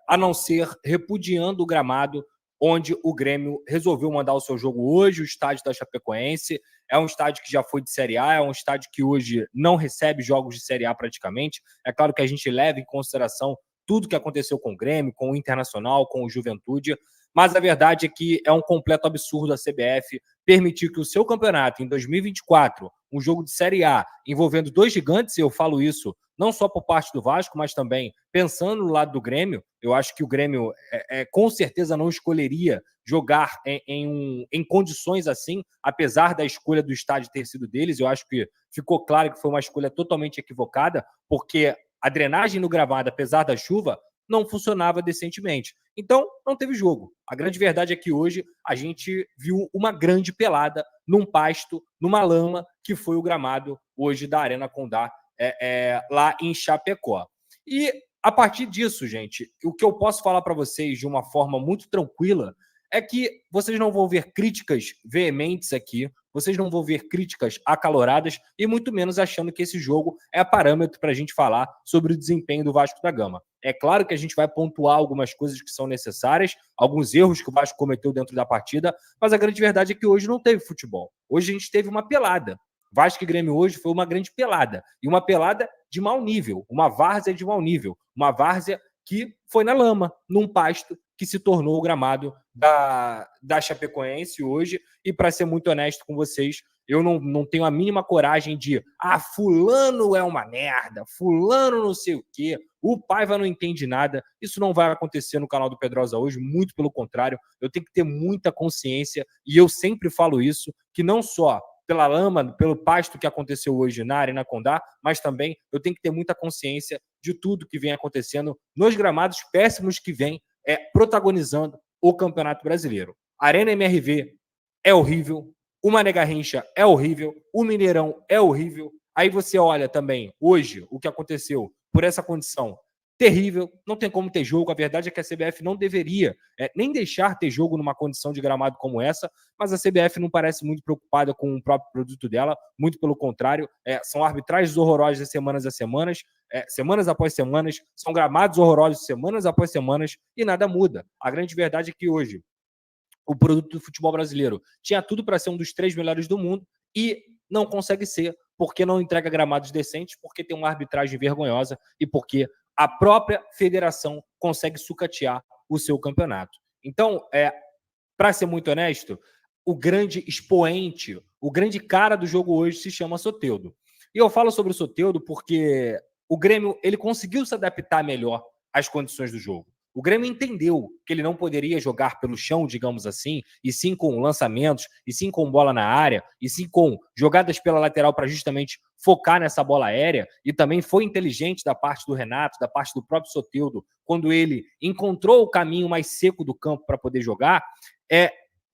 a não ser repudiando o gramado onde o Grêmio resolveu mandar o seu jogo hoje, o estádio da Chapecoense. É um estádio que já foi de Série A, é um estádio que hoje não recebe jogos de Série A praticamente. É claro que a gente leva em consideração tudo que aconteceu com o Grêmio, com o Internacional, com o Juventude, mas a verdade é que é um completo absurdo a CBF permitir que o seu campeonato, em 2024, um jogo de Série A, envolvendo dois gigantes, e eu falo isso não só por parte do Vasco, mas também pensando no lado do Grêmio. Eu acho que o Grêmio com certeza não escolheria jogar em condições assim, apesar da escolha do estádio ter sido deles. Eu acho que ficou claro que foi uma escolha totalmente equivocada, porque a drenagem no gramado, apesar da chuva, não funcionava decentemente. Então, não teve jogo. A grande verdade é que hoje a gente viu uma grande pelada num pasto, numa lama, que foi o gramado hoje da Arena Condá, lá em Chapecó. E a partir disso, gente, o que eu posso falar para vocês de uma forma muito tranquila é que vocês não vão ver críticas veementes aqui, vocês não vão ver críticas acaloradas e muito menos achando que esse jogo é parâmetro para a gente falar sobre o desempenho do Vasco da Gama. É claro que a gente vai pontuar algumas coisas que são necessárias, alguns erros que o Vasco cometeu dentro da partida, mas a grande verdade é que hoje não teve futebol. Hoje a gente teve uma pelada. Vasco e Grêmio hoje foi uma grande pelada. E uma pelada de mau nível, uma várzea de mau nível, uma várzea que foi na lama, num pasto que se tornou o gramado da Chapecoense hoje. E para ser muito honesto com vocês, eu não tenho a mínima coragem de fulano é uma merda, fulano não sei o quê, o Paiva não entende nada. Isso não vai acontecer no canal do Pedrosa hoje, muito pelo contrário. Eu tenho que ter muita consciência, e eu sempre falo isso, que não só pela lama, pelo pasto que aconteceu hoje na Arena Condá, mas também eu tenho que ter muita consciência de tudo que vem acontecendo nos gramados péssimos que vem protagonizando o Campeonato Brasileiro. A Arena MRV é horrível, o Mané Garrincha é horrível, o Mineirão é horrível. Aí você olha também, hoje, o que aconteceu por essa condição terrível, não tem como ter jogo. A verdade é que a CBF não deveria nem deixar ter jogo numa condição de gramado como essa, mas a CBF não parece muito preocupada com o próprio produto dela, muito pelo contrário, são arbitragens horrorosas de semanas a semanas, semanas após semanas, são gramados horrorosos semanas após semanas, e nada muda. A grande verdade é que hoje o produto do futebol brasileiro tinha tudo para ser um dos 3 melhores do mundo e não consegue ser, porque não entrega gramados decentes, porque tem uma arbitragem vergonhosa e porque a própria federação consegue sucatear o seu campeonato. Então, para ser muito honesto, o grande expoente, o grande cara do jogo hoje se chama Soteldo. E eu falo sobre o Soteldo porque o Grêmio ele conseguiu se adaptar melhor às condições do jogo. O Grêmio entendeu que ele não poderia jogar pelo chão, digamos assim, e sim com lançamentos, e sim com bola na área, e sim com jogadas pela lateral para justamente focar nessa bola aérea. E também foi inteligente da parte do Renato, da parte do próprio Soteldo, quando ele encontrou o caminho mais seco do campo para poder jogar.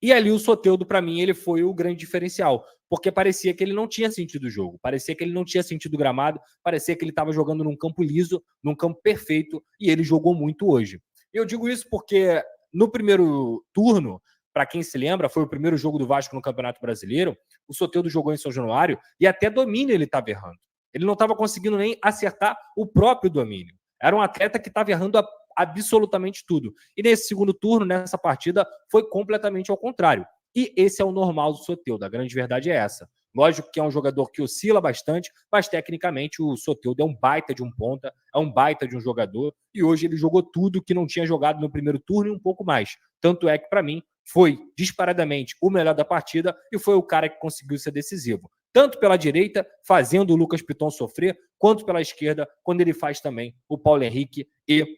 E ali o Soteldo, para mim, ele foi o grande diferencial, porque parecia que ele não tinha sentido o jogo, parecia que ele não tinha sentido o gramado, parecia que ele estava jogando num campo liso, num campo perfeito, e ele jogou muito hoje. Eu digo isso porque no primeiro turno, para quem se lembra, foi o primeiro jogo do Vasco no Campeonato Brasileiro, o Soteldo jogou em São Januário e até domínio ele estava errando. Ele não estava conseguindo nem acertar o próprio domínio. Era um atleta que estava errando absolutamente tudo. E nesse segundo turno, nessa partida, foi completamente ao contrário. E esse é o normal do Soteldo, a grande verdade é essa. Lógico que é um jogador que oscila bastante, mas tecnicamente o Soteldo é um baita de um ponta, é um baita de um jogador, e hoje ele jogou tudo que não tinha jogado no primeiro turno e um pouco mais. Tanto é que, para mim, foi disparadamente o melhor da partida e foi o cara que conseguiu ser decisivo. Tanto pela direita, fazendo o Lucas Piton sofrer, quanto pela esquerda, quando ele faz também o Paulo Henrique e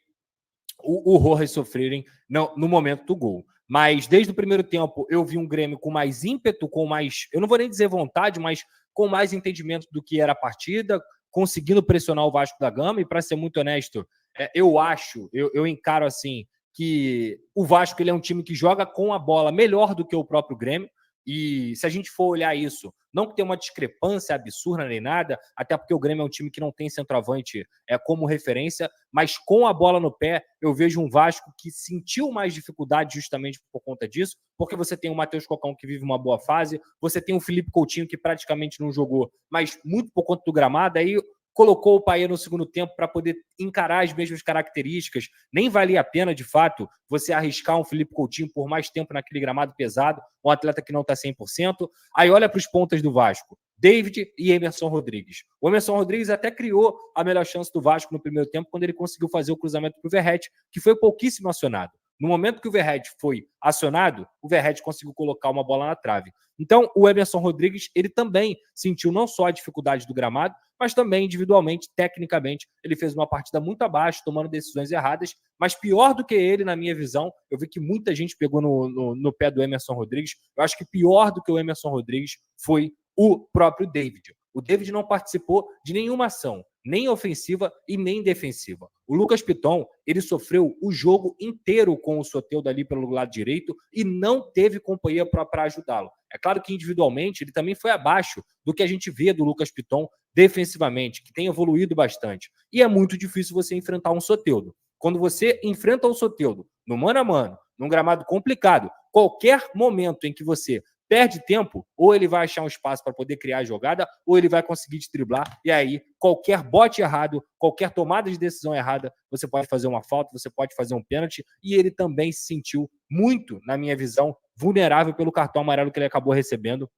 o Rojas sofrerem no momento do gol. Mas desde o primeiro tempo eu vi um Grêmio com mais ímpeto, com mais, eu não vou nem dizer vontade, mas com mais entendimento do que era a partida, conseguindo pressionar o Vasco da Gama. E para ser muito honesto, eu encaro assim que o Vasco ele é um time que joga com a bola melhor do que o próprio Grêmio. E se a gente for olhar isso, não que tenha uma discrepância absurda nem nada, até porque o Grêmio é um time que não tem centroavante como referência, mas com a bola no pé, eu vejo um Vasco que sentiu mais dificuldade justamente por conta disso, porque você tem o Matheus Cocão que vive uma boa fase, você tem o Felipe Coutinho que praticamente não jogou, mas muito por conta do gramado. Aí colocou o Paê no segundo tempo para poder encarar as mesmas características. Nem valia a pena, de fato, você arriscar um Felipe Coutinho por mais tempo naquele gramado pesado, um atleta que não está 100%. Aí olha para os pontas do Vasco. David e Emerson Rodrigues. O Emerson Rodrigues até criou a melhor chance do Vasco no primeiro tempo, quando ele conseguiu fazer o cruzamento para o Verratti, que foi pouquíssimo acionado. No momento que o Verratti foi acionado, o Verratti conseguiu colocar uma bola na trave. Então, o Emerson Rodrigues, ele também sentiu não só a dificuldade do gramado, mas também individualmente, tecnicamente, ele fez uma partida muito abaixo, tomando decisões erradas, mas pior do que ele, na minha visão, eu vi que muita gente pegou no pé do Emerson Rodrigues, eu acho que pior do que o Emerson Rodrigues foi o próprio David. O David não participou de nenhuma ação, nem ofensiva e nem defensiva. O Lucas Piton, ele sofreu o jogo inteiro com o Soteldo ali pelo lado direito e não teve companhia para ajudá-lo. É claro que individualmente ele também foi abaixo do que a gente vê do Lucas Piton defensivamente, que tem evoluído bastante. E é muito difícil você enfrentar um Soteldo. Quando você enfrenta o Soteldo no mano a mano, num gramado complicado, qualquer momento em que você perde tempo, ou ele vai achar um espaço para poder criar a jogada, ou ele vai conseguir te driblar, e aí qualquer bote errado, qualquer tomada de decisão errada, você pode fazer uma falta, você pode fazer um pênalti, e ele também se sentiu muito, na minha visão, vulnerável pelo cartão amarelo que ele acabou recebendo,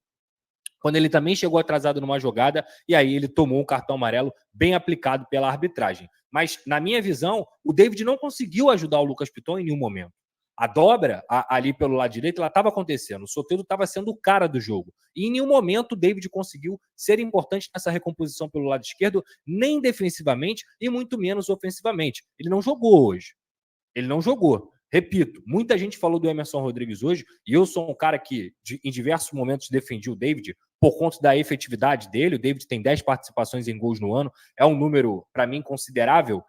quando ele também chegou atrasado numa jogada, e aí ele tomou um cartão amarelo bem aplicado pela arbitragem. Mas, na minha visão, o David não conseguiu ajudar o Lucas Piton em nenhum momento. A dobra ali pelo lado direito, ela estava acontecendo. O Soteldo estava sendo o cara do jogo. E em nenhum momento o David conseguiu ser importante nessa recomposição pelo lado esquerdo, nem defensivamente e muito menos ofensivamente. Ele não jogou hoje. Ele não jogou. Repito, muita gente falou do Emerson Rodrigues hoje, e eu sou um cara que, em diversos momentos, defendi o David por conta da efetividade dele. O David tem 10 participações em gols no ano. É um número, para mim, considerável,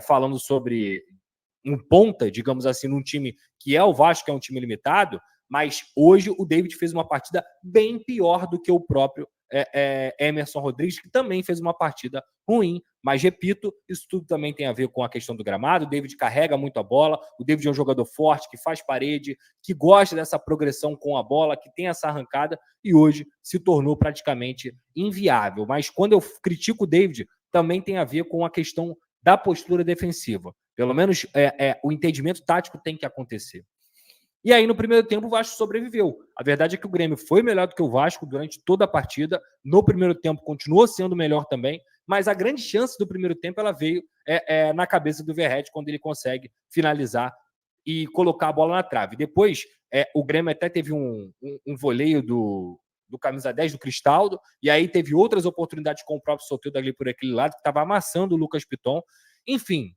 falando sobre um ponta, digamos assim, num time que é o Vasco, que é um time limitado, mas hoje o David fez uma partida bem pior do que o próprio Emerson Rodrigues, que também fez uma partida ruim, mas repito, isso tudo também tem a ver com a questão do gramado. O David carrega muito a bola, o David é um jogador forte, que faz parede, que gosta dessa progressão com a bola, que tem essa arrancada, e hoje se tornou praticamente inviável. Mas quando eu critico o David, também tem a ver com a questão da postura defensiva. Pelo menos o entendimento tático tem que acontecer. E aí, no primeiro tempo, o Vasco sobreviveu. A verdade é que o Grêmio foi melhor do que o Vasco durante toda a partida. No primeiro tempo, continuou sendo melhor também. Mas a grande chance do primeiro tempo ela veio na cabeça do Verratti, quando ele consegue finalizar e colocar a bola na trave. Depois, o Grêmio até teve um voleio do camisa 10 do Cristaldo, e aí teve outras oportunidades com o próprio Soteldo ali por aquele lado, que estava amassando o Lucas Piton. Enfim,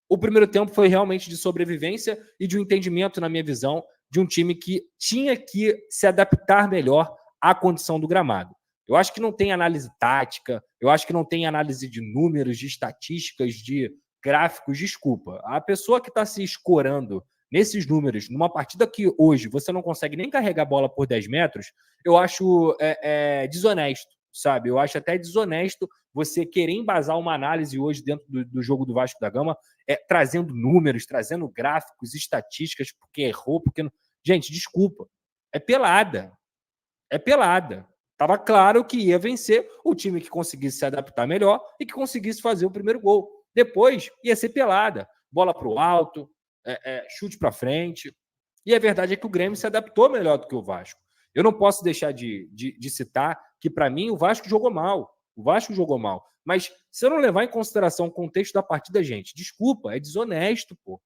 o primeiro tempo foi realmente de sobrevivência e de um entendimento, na minha visão, de um time que tinha que se adaptar melhor à condição do gramado. Eu acho que não tem análise tática, eu acho que não tem análise de números, de estatísticas, de gráficos, desculpa. A pessoa que está se escorando nesses números, numa partida que hoje você não consegue nem carregar a bola por 10 metros, eu acho desonesto, sabe? Eu acho até desonesto você querer embasar uma análise hoje dentro do jogo do Vasco da Gama, trazendo números, trazendo gráficos, estatísticas, porque errou, porque não... Gente, desculpa. É pelada. É pelada. Estava claro que ia vencer o time que conseguisse se adaptar melhor e que conseguisse fazer o primeiro gol. Depois ia ser pelada. Bola para o alto, chute para frente. E a verdade é que o Grêmio se adaptou melhor do que o Vasco. Eu não posso deixar de citar que, para mim, o Vasco jogou mal. O Vasco jogou mal. Mas se eu não levar em consideração o contexto da partida, gente, desculpa, é desonesto, pô.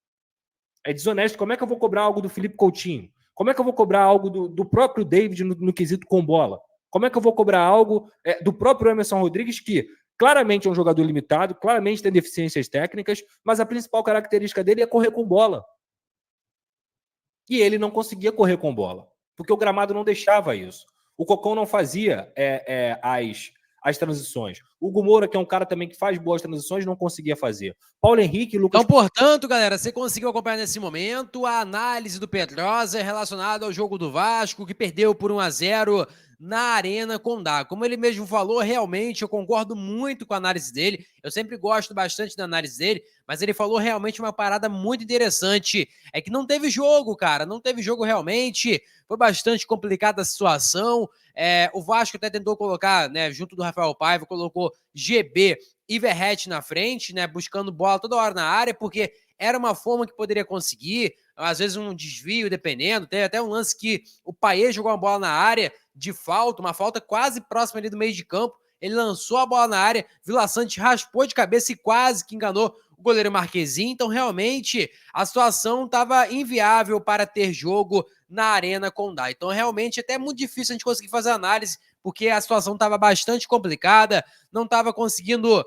É desonesto. Como é que eu vou cobrar algo do Felipe Coutinho? Como é que eu vou cobrar algo do próprio David no quesito com bola? Como é que eu vou cobrar algo do próprio Emerson Rodrigues, que claramente é um jogador limitado, claramente tem deficiências técnicas, mas a principal característica dele é correr com bola. E ele não conseguia correr com bola, porque o gramado não deixava isso. O Cocão não fazia as transições. O Hugo Moura, que é um cara também que faz boas transições, não conseguia fazer. Paulo Henrique e Lucas... Então, portanto, galera, você conseguiu acompanhar nesse momento a análise do Pedrosa relacionada ao jogo do Vasco, que perdeu por 1-0 na Arena Condá. Como ele mesmo falou, realmente eu concordo muito com a análise dele. Eu sempre gosto bastante da análise dele, mas ele falou realmente uma parada muito interessante. É que não teve jogo, cara. Não teve jogo realmente. Foi bastante complicada a situação. O Vasco até tentou colocar, né, junto do Rafael Paiva, colocou GB e Verratti na frente, né, buscando bola toda hora na área, porque era uma forma que poderia conseguir, às vezes um desvio, dependendo. Teve até um lance que o Payet jogou uma bola na área de falta, uma falta quase próxima ali do meio de campo. Ele lançou a bola na área, Vila Sante raspou de cabeça e quase que enganou o goleiro Marquezinho. Então, realmente, a situação estava inviável para ter jogo na Arena Condá. Então, realmente, até muito difícil a gente conseguir fazer análise, porque a situação estava bastante complicada, não estava conseguindo.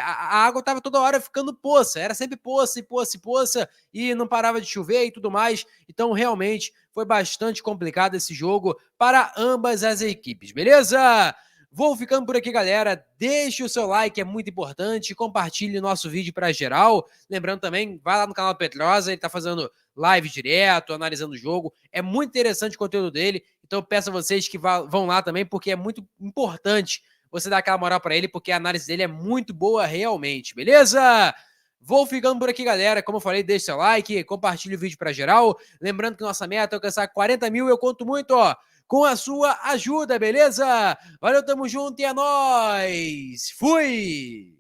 A água estava toda hora ficando poça, era sempre poça e poça e poça, e não parava de chover e tudo mais. Então, realmente, foi bastante complicado esse jogo para ambas as equipes, beleza? Vou ficando por aqui, galera. Deixe o seu like, é muito importante. Compartilhe nosso vídeo para geral. Lembrando também, vai lá no canal Petrosa, ele tá fazendo live direto, analisando o jogo. É muito interessante o conteúdo dele. Então eu peço a vocês que vão lá também, porque é muito importante você dar aquela moral para ele, porque a análise dele é muito boa realmente, beleza? Vou ficando por aqui, galera. Como eu falei, deixe seu like, compartilhe o vídeo para geral. Lembrando que nossa meta é alcançar 40 mil. Eu conto muito, ó, com a sua ajuda, beleza? Valeu, tamo junto e é nóis! Fui!